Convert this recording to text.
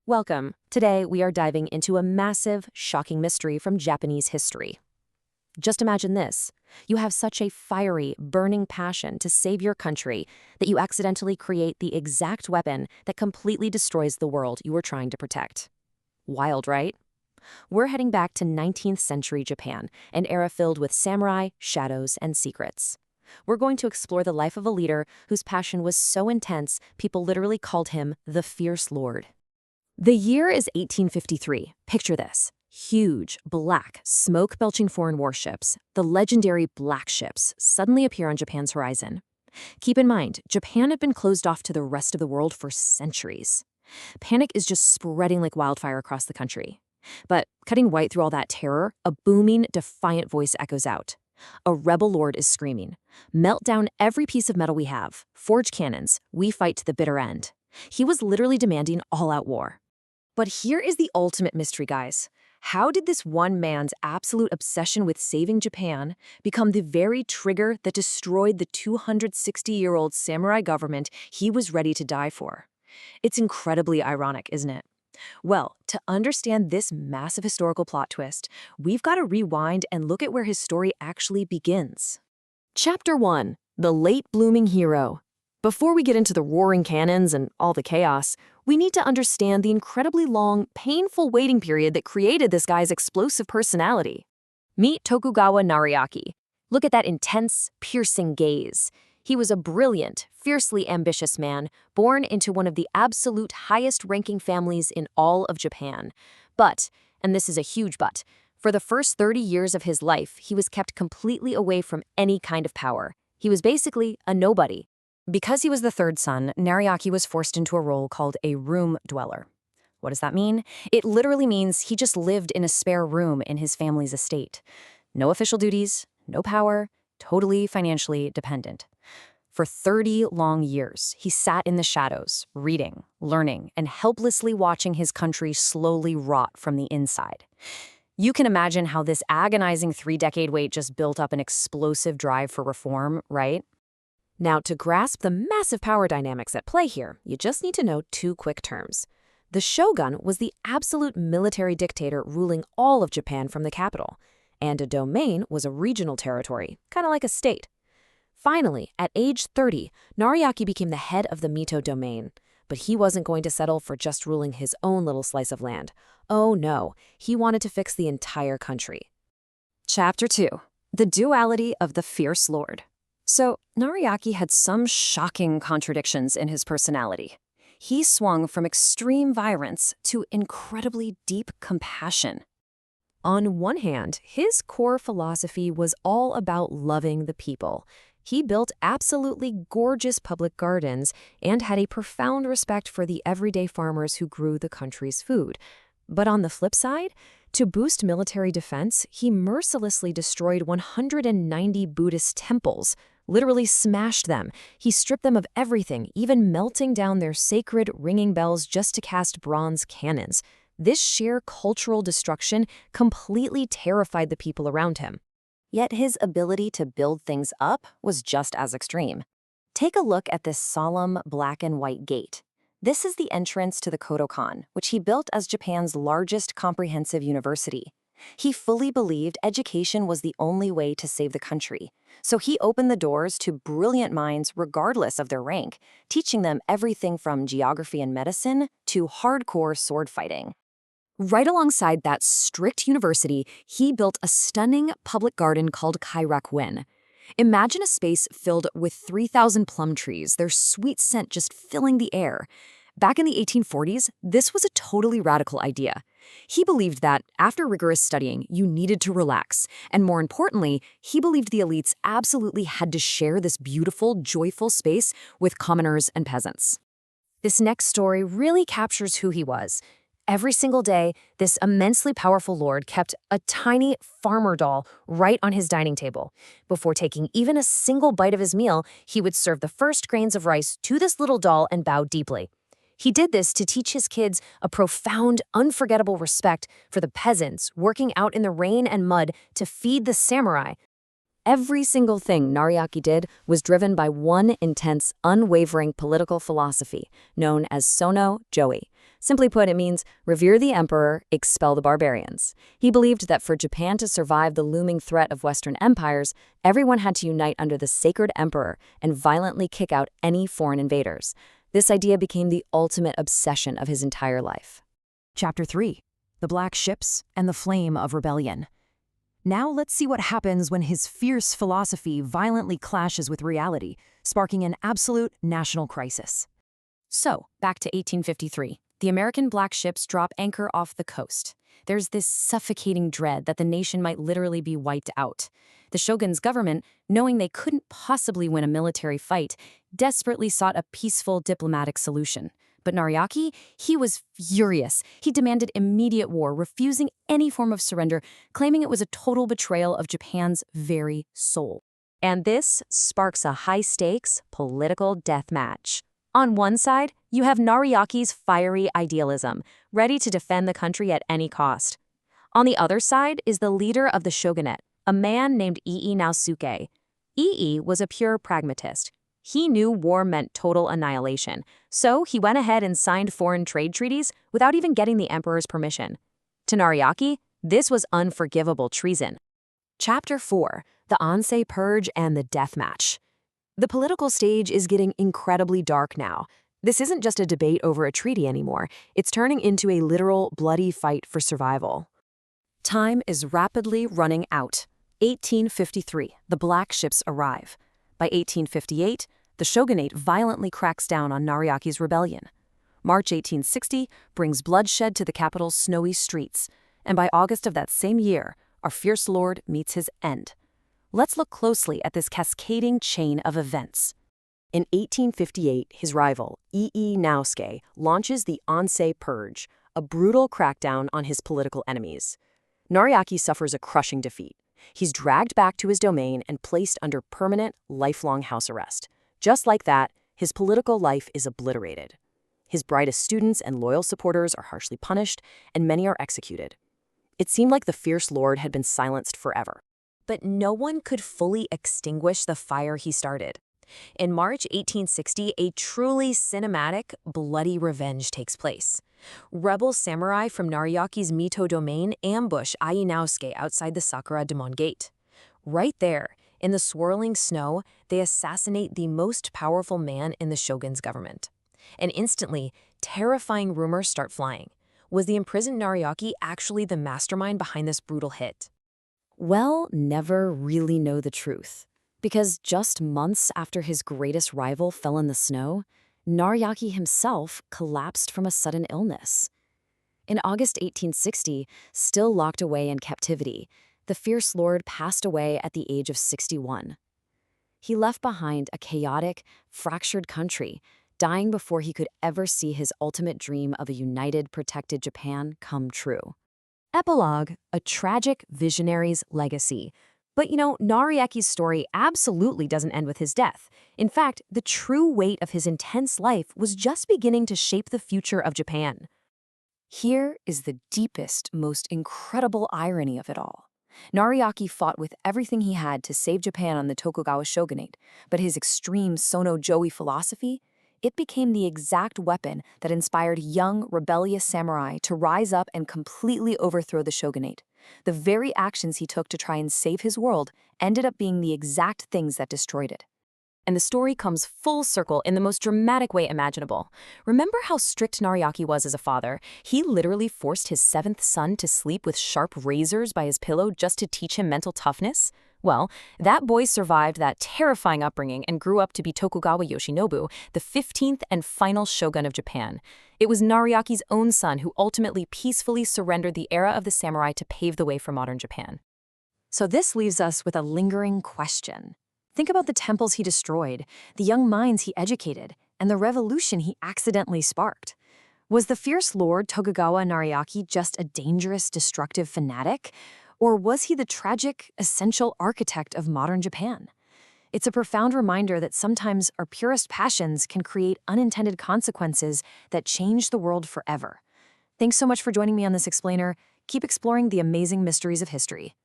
Welcome. Today, we are diving into a massive, shocking mystery from Japanese history. Just imagine this. You have such a fiery, burning passion to save your country that you accidentally create the exact weapon that completely destroys the world you were trying to protect. Wild, right? We're heading back to 19th century Japan, an era filled with samurai, shadows, and secrets. We're going to explore the life of a leader whose passion was so intense, people literally called him the Fierce Lord. The year is 1853. Picture this. Huge, black, smoke-belching foreign warships, the legendary Black Ships, suddenly appear on Japan's horizon. Keep in mind, Japan had been closed off to the rest of the world for centuries. Panic is just spreading like wildfire across the country. But cutting right through all that terror, a booming, defiant voice echoes out. A rebel lord is screaming, "Melt down every piece of metal we have. Forge cannons. We fight to the bitter end." He was literally demanding all-out war. But here is the ultimate mystery, guys. How did this one man's absolute obsession with saving Japan become the very trigger that destroyed the 260-year-old samurai government he was ready to die for? It's incredibly ironic, isn't it? Well, to understand this massive historical plot twist, we've got to rewind and look at where his story actually begins. Chapter 1. The Late Blooming Hero. Before we get into the roaring cannons and all the chaos, we need to understand the incredibly long, painful waiting period that created this guy's explosive personality. Meet Tokugawa Nariaki. Look at that intense, piercing gaze. He was a brilliant, fiercely ambitious man, born into one of the absolute highest-ranking families in all of Japan. But, and this is a huge but, for the first 30 years of his life, he was kept completely away from any kind of power. He was basically a nobody. Because he was the third son, Nariaki was forced into a role called a room dweller. What does that mean? It literally means he just lived in a spare room in his family's estate. No official duties, no power, totally financially dependent. For 30 long years, he sat in the shadows, reading, learning, and helplessly watching his country slowly rot from the inside. You can imagine how this agonizing 3-decade wait just built up an explosive drive for reform, right? Now, to grasp the massive power dynamics at play here, you just need to know 2 quick terms. The Shogun was the absolute military dictator ruling all of Japan from the capital, and a domain was a regional territory, kind of like a state. Finally, at age 30, Nariaki became the head of the Mito domain, but he wasn't going to settle for just ruling his own little slice of land. Oh no, he wanted to fix the entire country. Chapter 2. The Duality of the Fierce Lord. So, Nariaki had some shocking contradictions in his personality. He swung from extreme violence to incredibly deep compassion. On one hand, his core philosophy was all about loving the people. He built absolutely gorgeous public gardens and had a profound respect for the everyday farmers who grew the country's food. But on the flip side, to boost military defense, he mercilessly destroyed 190 Buddhist temples, literally smashed them. He stripped them of everything, even melting down their sacred ringing bells just to cast bronze cannons. This sheer cultural destruction completely terrified the people around him. Yet his ability to build things up was just as extreme. Take a look at this solemn black and white gate. This is the entrance to the Kodokan, which he built as Japan's largest comprehensive university. He fully believed education was the only way to save the country, so he opened the doors to brilliant minds regardless of their rank, teaching them everything from geography and medicine to hardcore sword fighting. Right alongside that strict university, he built a stunning public garden called Kairakuen. Imagine a space filled with 3,000 plum trees, their sweet scent just filling the air. Back in the 1840s, this was a totally radical idea. He believed that, after rigorous studying, you needed to relax, and more importantly, he believed the elites absolutely had to share this beautiful, joyful space with commoners and peasants. This next story really captures who he was. Every single day, this immensely powerful lord kept a tiny farmer doll right on his dining table. Before taking even a single bite of his meal, he would serve the first grains of rice to this little doll and bow deeply. He did this to teach his kids a profound, unforgettable respect for the peasants working out in the rain and mud to feed the samurai. Every single thing Nariaki did was driven by one intense, unwavering political philosophy known as Sono Joi. Simply put, it means revere the emperor, expel the barbarians. He believed that for Japan to survive the looming threat of Western empires, everyone had to unite under the sacred emperor and violently kick out any foreign invaders. This idea became the ultimate obsession of his entire life. Chapter 3. The Black Ships and the Flame of Rebellion. Now let's see what happens when his fierce philosophy violently clashes with reality, sparking an absolute national crisis. So, back to 1853. The American black ships drop anchor off the coast. There's this suffocating dread that the nation might literally be wiped out. The shogun's government, knowing they couldn't possibly win a military fight, desperately sought a peaceful diplomatic solution. But Nariaki, he was furious. He demanded immediate war, refusing any form of surrender, claiming it was a total betrayal of Japan's very soul. And this sparks a high-stakes political death match. On one side, you have Nariaki's fiery idealism, ready to defend the country at any cost. On the other side is the leader of the shogunate, a man named Ii Naosuke. Ii was a pure pragmatist. He knew war meant total annihilation, so he went ahead and signed foreign trade treaties without even getting the emperor's permission. To Nariaki, this was unforgivable treason. Chapter 4. The Ansei Purge and the Death Match. The political stage is getting incredibly dark now. This isn't just a debate over a treaty anymore. It's turning into a literal bloody fight for survival. Time is rapidly running out. 1853, the black ships arrive. By 1858, the shogunate violently cracks down on Nariaki's rebellion. March 1860 brings bloodshed to the capital's snowy streets, and by August of that same year, our fierce lord meets his end. Let's look closely at this cascading chain of events. In 1858, his rival, Ii Naosuke, launches the Ansei Purge, a brutal crackdown on his political enemies. Nariaki suffers a crushing defeat. He's dragged back to his domain and placed under permanent, lifelong house arrest. Just like that, his political life is obliterated. His brightest students and loyal supporters are harshly punished, and many are executed. It seemed like the fierce lord had been silenced forever. But no one could fully extinguish the fire he started. In March 1860, a truly cinematic, bloody revenge takes place. Rebel samurai from Nariaki's Mito domain ambush Ii Naosuke outside the Sakura Demon Gate. Right there, in the swirling snow, they assassinate the most powerful man in the shogun's government. And instantly, terrifying rumors start flying. Was the imprisoned Nariaki actually the mastermind behind this brutal hit? We'll never really know the truth, because just months after his greatest rival fell in the snow, Nariaki himself collapsed from a sudden illness. In August 1860, still locked away in captivity, the fierce lord passed away at the age of 61. He left behind a chaotic, fractured country, dying before he could ever see his ultimate dream of a united, protected Japan come true. Epilogue, a tragic visionary's legacy. But Nariaki's story absolutely doesn't end with his death. In fact, the true weight of his intense life was just beginning to shape the future of Japan. Here is the deepest, most incredible irony of it all. Nariaki fought with everything he had to save Japan on the Tokugawa Shogunate, but his extreme Sono Joi philosophy, it became the exact weapon that inspired young, rebellious samurai to rise up and completely overthrow the shogunate. The very actions he took to try and save his world ended up being the exact things that destroyed it. And the story comes full circle in the most dramatic way imaginable. Remember how strict Nariaki was as a father? He literally forced his 7th son to sleep with sharp razors by his pillow just to teach him mental toughness? Well, that boy survived that terrifying upbringing and grew up to be Tokugawa Yoshinobu, the 15th and final shogun of Japan. It was Nariaki's own son who ultimately peacefully surrendered the era of the samurai to pave the way for modern Japan. So this leaves us with a lingering question. Think about the temples he destroyed, the young minds he educated, and the revolution he accidentally sparked. Was the fierce lord Tokugawa Nariaki just a dangerous, destructive fanatic? Or was he the tragic, essential architect of modern Japan? It's a profound reminder that sometimes our purest passions can create unintended consequences that change the world forever. Thanks so much for joining me on this explainer. Keep exploring the amazing mysteries of history.